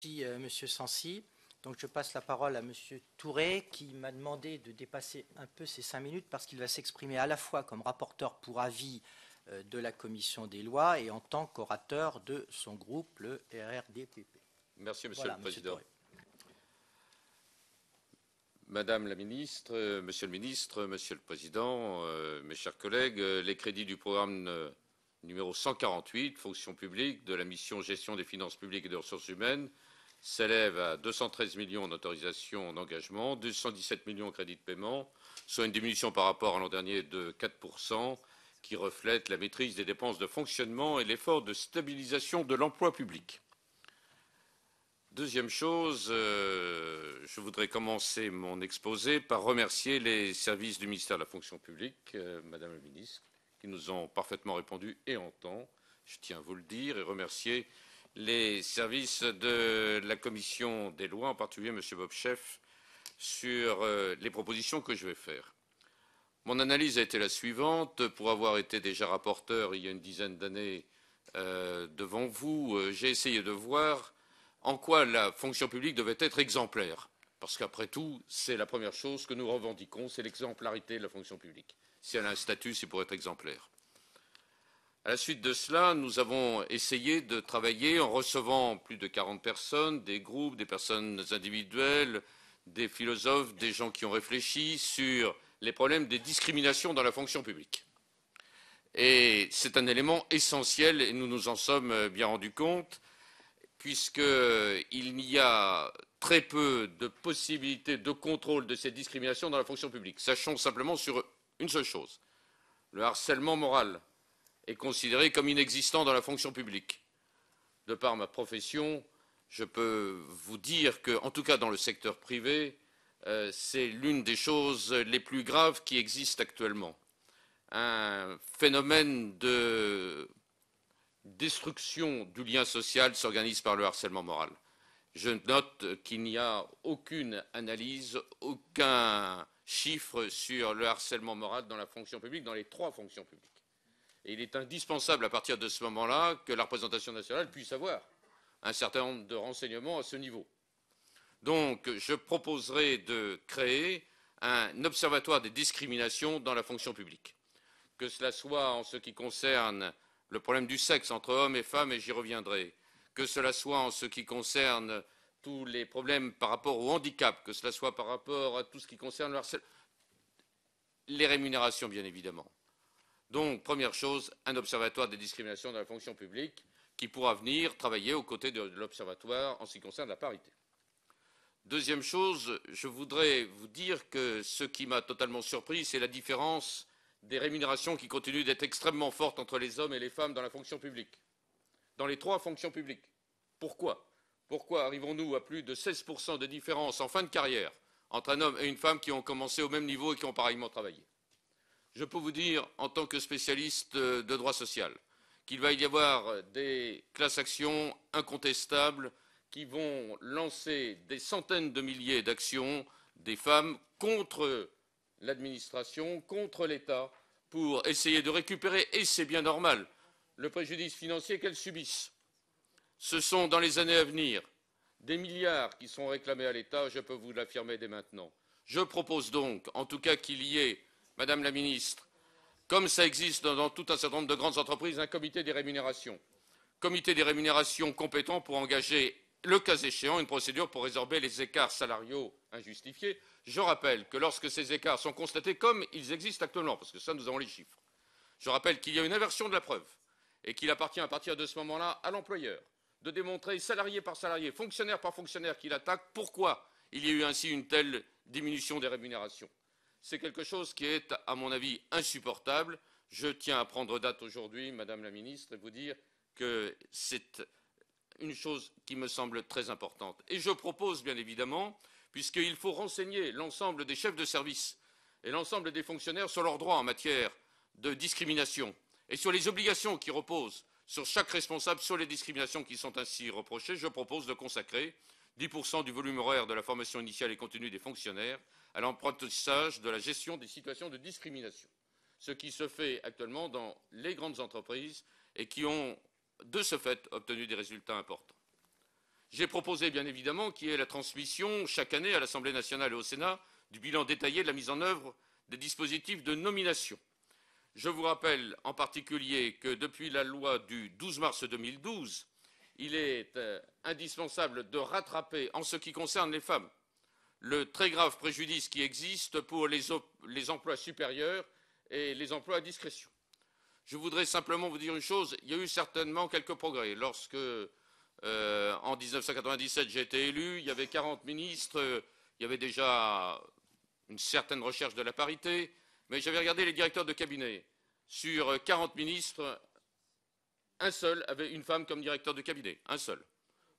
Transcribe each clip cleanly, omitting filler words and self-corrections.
Merci, Monsieur Sancy. Donc, je passe la parole à Monsieur Touré, qui m'a demandé de dépasser un peu ces 5 minutes parce qu'il va s'exprimer à la fois comme rapporteur pour avis de la Commission des lois et en tant qu'orateur de son groupe, le RRDPP. Merci, Monsieur Voilà, le Président. Touré. Madame la Ministre, Monsieur le Ministre, Monsieur le Président, mes chers collègues, les crédits du programme numéro 148, Fonction publique, de la mission Gestion des finances publiques et des ressources humaines, s'élève à 213 millions en autorisation d'engagement, 217 millions en crédit de paiement, soit une diminution par rapport à l'an dernier de 4%, qui reflète la maîtrise des dépenses de fonctionnement et l'effort de stabilisation de l'emploi public. Deuxième chose, je voudrais commencer mon exposé par remercier les services du ministère de la fonction publique, Madame la Ministre, qui nous ont parfaitement répondu et en temps, je tiens à vous le dire, et remercier les services de la Commission des lois, en particulier M. Bobchef, sur les propositions que je vais faire. Mon analyse a été la suivante. Pour avoir été déjà rapporteur il y a une dizaine d'années devant vous, j'ai essayé de voir en quoi la fonction publique devait être exemplaire. Parce qu'après tout, c'est la première chose que nous revendiquons, c'est l'exemplarité de la fonction publique. Si elle a un statut, c'est pour être exemplaire. À la suite de cela, nous avons essayé de travailler en recevant plus de 40 personnes, des groupes, des personnes individuelles, des philosophes, des gens qui ont réfléchi sur les problèmes des discriminations dans la fonction publique. Et c'est un élément essentiel, et nous nous en sommes bien rendus compte, puisqu'il n'y a très peu de possibilités de contrôle de ces discriminations dans la fonction publique. Sachons simplement sur une seule chose. Le harcèlement moral est considéré comme inexistant dans la fonction publique. De par ma profession, je peux vous dire que, en tout cas dans le secteur privé, c'est l'une des choses les plus graves qui existent actuellement. Un phénomène de destruction du lien social s'organise par le harcèlement moral. Je note qu'il n'y a aucune analyse, aucun chiffre sur le harcèlement moral dans la fonction publique, dans les 3 fonctions publiques. Et il est indispensable à partir de ce moment-là que la représentation nationale puisse avoir un certain nombre de renseignements à ce niveau. Donc, je proposerai de créer un observatoire des discriminations dans la fonction publique. Que cela soit en ce qui concerne le problème du sexe entre hommes et femmes, et j'y reviendrai, que cela soit en ce qui concerne tous les problèmes par rapport au handicap, que cela soit par rapport à tout ce qui concerne le harcèlement, les rémunérations, bien évidemment. Donc, première chose, un observatoire des discriminations dans la fonction publique qui pourra venir travailler aux côtés de l'observatoire en ce qui concerne la parité. Deuxième chose, je voudrais vous dire que ce qui m'a totalement surpris, c'est la différence des rémunérations qui continuent d'être extrêmement fortes entre les hommes et les femmes dans la fonction publique, dans les 3 fonctions publiques. Pourquoi ? Pourquoi arrivons-nous à plus de 16% de différence en fin de carrière entre un homme et une femme qui ont commencé au même niveau et qui ont pareillement travaillé ? Je peux vous dire, en tant que spécialiste de droit social, qu'il va y avoir des classes actions incontestables qui vont lancer des centaines de milliers d'actions des femmes contre l'administration, contre l'État, pour essayer de récupérer, et c'est bien normal, le préjudice financier qu'elles subissent. Ce sont dans les années à venir des milliards qui sont réclamés à l'État, je peux vous l'affirmer dès maintenant. Je propose donc, en tout cas, qu'il y ait, Madame la Ministre, comme ça existe dans tout un certain nombre de grandes entreprises, un comité des rémunérations. Comité des rémunérations compétent pour engager, le cas échéant, une procédure pour résorber les écarts salariaux injustifiés. Je rappelle que lorsque ces écarts sont constatés comme ils existent actuellement, parce que ça, nous avons les chiffres, je rappelle qu'il y a une inversion de la preuve et qu'il appartient à partir de ce moment-là à l'employeur de démontrer, salarié par salarié, fonctionnaire par fonctionnaire qu'il attaque, pourquoi il y a eu ainsi une telle diminution des rémunérations. C'est quelque chose qui est, à mon avis, insupportable. Je tiens à prendre date aujourd'hui, Madame la Ministre, et vous dire que c'est une chose qui me semble très importante. Et je propose, bien évidemment, puisqu'il faut renseigner l'ensemble des chefs de service et l'ensemble des fonctionnaires sur leurs droits en matière de discrimination et sur les obligations qui reposent sur chaque responsable sur les discriminations qui sont ainsi reprochées, je propose de consacrer 10% du volume horaire de la formation initiale et continue des fonctionnaires à l'apprentissage de la gestion des situations de discrimination, ce qui se fait actuellement dans les grandes entreprises et qui ont, de ce fait, obtenu des résultats importants. J'ai proposé, bien évidemment, qu'il y ait la transmission chaque année à l'Assemblée nationale et au Sénat du bilan détaillé de la mise en œuvre des dispositifs de nomination. Je vous rappelle en particulier que depuis la loi du 12 mars 2012, il est indispensable de rattraper, en ce qui concerne les femmes, le très grave préjudice qui existe pour les emplois supérieurs et les emplois à discrétion. Je voudrais simplement vous dire une chose, il y a eu certainement quelques progrès. Lorsque, en 1997, j'ai été élu, il y avait 40 ministres, il y avait déjà une certaine recherche de la parité, mais j'avais regardé les directeurs de cabinet. Sur 40 ministres, un seul avait une femme comme directeur de cabinet, un seul.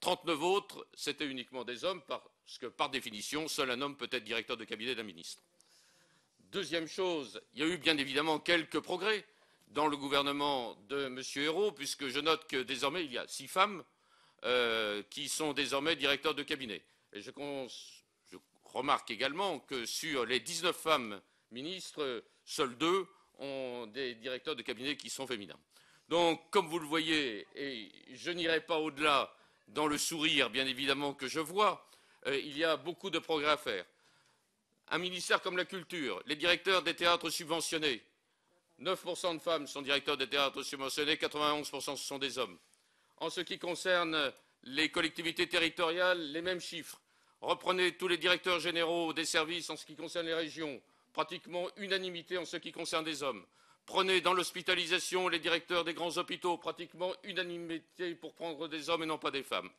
39 autres, c'était uniquement des hommes, parce que par définition, seul un homme peut être directeur de cabinet d'un ministre. Deuxième chose, il y a eu bien évidemment quelques progrès dans le gouvernement de M. Ayrault, puisque je note que désormais il y a 6 femmes qui sont désormais directeurs de cabinet. Et je remarque également que sur les 19 femmes ministres, seules 2 ont des directeurs de cabinet qui sont féminins. Donc, comme vous le voyez, et je n'irai pas au-delà dans le sourire, bien évidemment, que je vois, il y a beaucoup de progrès à faire. Un ministère comme la culture, les directeurs des théâtres subventionnés, 9% de femmes sont directeurs des théâtres subventionnés, 91% ce sont des hommes. En ce qui concerne les collectivités territoriales, les mêmes chiffres. Reprenez tous les directeurs généraux des services en ce qui concerne les régions, pratiquement unanimité en ce qui concerne des hommes. Prenez dans l'hospitalisation les directeurs des grands hôpitaux, pratiquement unanimité pour prendre des hommes et non pas des femmes.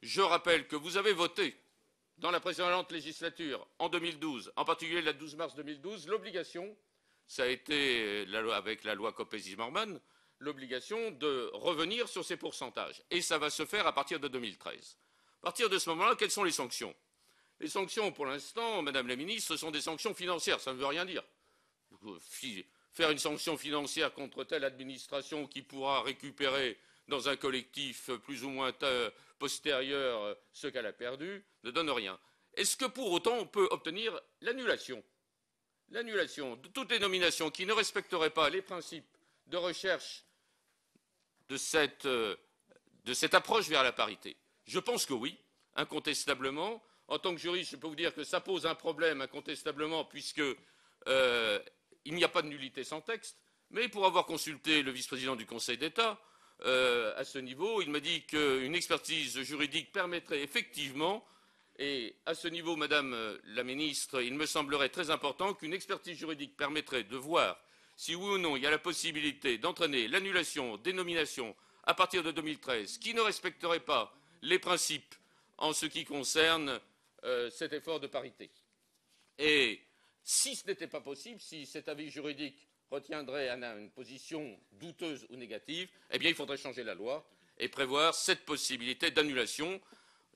Je rappelle que vous avez voté dans la précédente législature, en 2012, en particulier la 12 mars 2012, l'obligation, ça a été avec la loi Copé-Zimmermann, l'obligation de revenir sur ces pourcentages. Et ça va se faire à partir de 2013. À partir de ce moment-là, quelles sont les sanctions? Les sanctions, pour l'instant, Madame la Ministre, ce sont des sanctions financières, ça ne veut rien dire. Faire une sanction financière contre telle administration qui pourra récupérer dans un collectif plus ou moins postérieur ce qu'elle a perdu ne donne rien. Est-ce que pour autant on peut obtenir l'annulation? L'annulation de toutes les nominations qui ne respecteraient pas les principes de recherche de cette approche vers la parité? Je pense que oui, incontestablement. En tant que juriste, je peux vous dire que ça pose un problème incontestablement puisque il n'y a pas de nullité sans texte. Mais pour avoir consulté le vice-président du Conseil d'État, à ce niveau, il m'a dit qu'une expertise juridique permettrait effectivement, et à ce niveau, Madame la Ministre, il me semblerait très important qu'une expertise juridique permettrait de voir si oui ou non il y a la possibilité d'entraîner l'annulation des nominations à partir de 2013 qui ne respecteraient pas les principes en ce qui concerne cet effort de parité. Et si ce n'était pas possible, si cet avis juridique retiendrait une position douteuse ou négative, eh bien il faudrait changer la loi et prévoir cette possibilité d'annulation.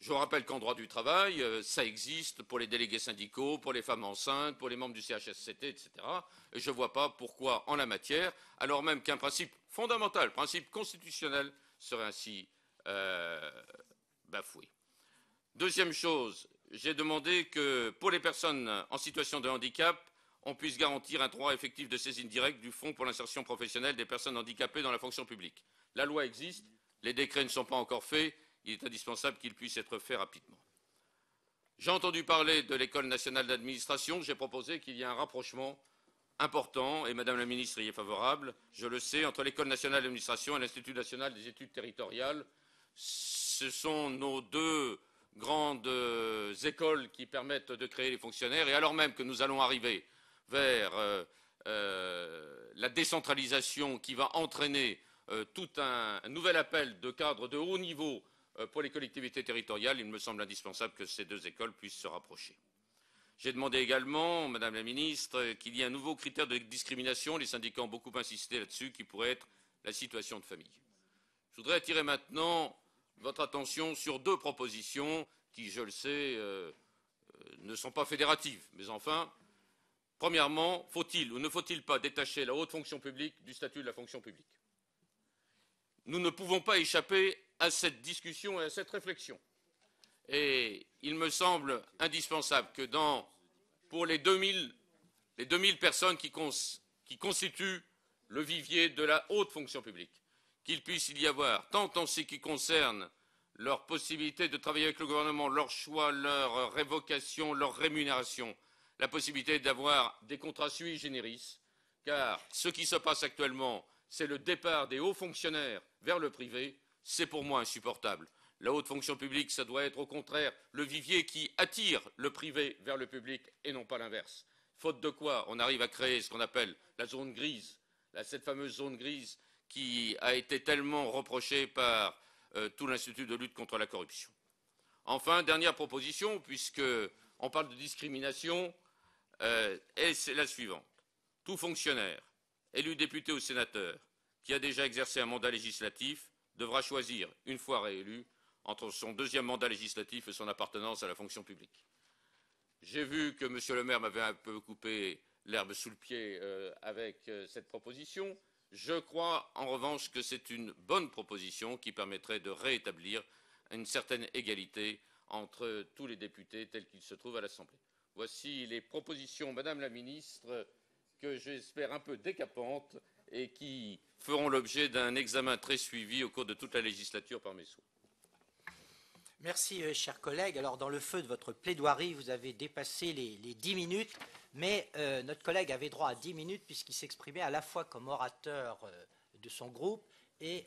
Je rappelle qu'en droit du travail, ça existe pour les délégués syndicaux, pour les femmes enceintes, pour les membres du CHSCT, etc. Et je ne vois pas pourquoi, en la matière, alors même qu'un principe fondamental, principe constitutionnel, serait ainsi bafoué. Deuxième chose, j'ai demandé que pour les personnes en situation de handicap, on puisse garantir un droit effectif de saisine directe du Fonds pour l'insertion professionnelle des personnes handicapées dans la fonction publique. La loi existe, les décrets ne sont pas encore faits, il est indispensable qu'ils puissent être faits rapidement. J'ai entendu parler de l'École nationale d'administration, j'ai proposé qu'il y ait un rapprochement important, et Madame la Ministre y est favorable, je le sais, entre l'École nationale d'administration et l'Institut national des études territoriales. Ce sont nos deux grandes écoles qui permettent de créer les fonctionnaires, et alors même que nous allons arriver vers la décentralisation qui va entraîner tout un nouvel appel de cadres de haut niveau pour les collectivités territoriales, il me semble indispensable que ces deux écoles puissent se rapprocher. J'ai demandé également, Madame la Ministre, qu'il y ait un nouveau critère de discrimination, les syndicats ont beaucoup insisté là-dessus, qui pourrait être la situation de famille. Je voudrais attirer maintenant votre attention sur deux propositions qui, je le sais, ne sont pas fédératives. Mais enfin, premièrement, faut-il ou ne faut-il pas détacher la haute fonction publique du statut de la fonction publique? Nous ne pouvons pas échapper à cette discussion et à cette réflexion. Et il me semble indispensable que pour les 2000 personnes qui constituent le vivier de la haute fonction publique, qu'il puisse y avoir, tant en ce qui concerne leur possibilité de travailler avec le gouvernement, leur choix, leur révocation, leur rémunération, la possibilité d'avoir des contrats sui generis, car ce qui se passe actuellement, c'est le départ des hauts fonctionnaires vers le privé, c'est pour moi insupportable. La haute fonction publique, ça doit être au contraire le vivier qui attire le privé vers le public et non pas l'inverse. Faute de quoi, on arrive à créer ce qu'on appelle la zone grise, cette fameuse zone grise qui a été tellement reprochée par tout l'Institut de lutte contre la corruption. Enfin, dernière proposition, puisqu'on parle de discrimination, et c'est la suivante. Tout fonctionnaire, élu député ou sénateur, qui a déjà exercé un mandat législatif, devra choisir, une fois réélu, entre son deuxième mandat législatif et son appartenance à la fonction publique. J'ai vu que M. le maire m'avait un peu coupé l'herbe sous le pied avec cette proposition. Je crois, en revanche, que c'est une bonne proposition qui permettrait de rétablir une certaine égalité entre tous les députés tels qu'ils se trouvent à l'Assemblée. Voici les propositions, Madame la Ministre, que j'espère un peu décapantes et qui feront l'objet d'un examen très suivi au cours de toute la législature par mes soins. Merci, chers collègues. Alors, dans le feu de votre plaidoirie, vous avez dépassé les 10 minutes, mais notre collègue avait droit à 10 minutes puisqu'il s'exprimait à la fois comme orateur de son groupe et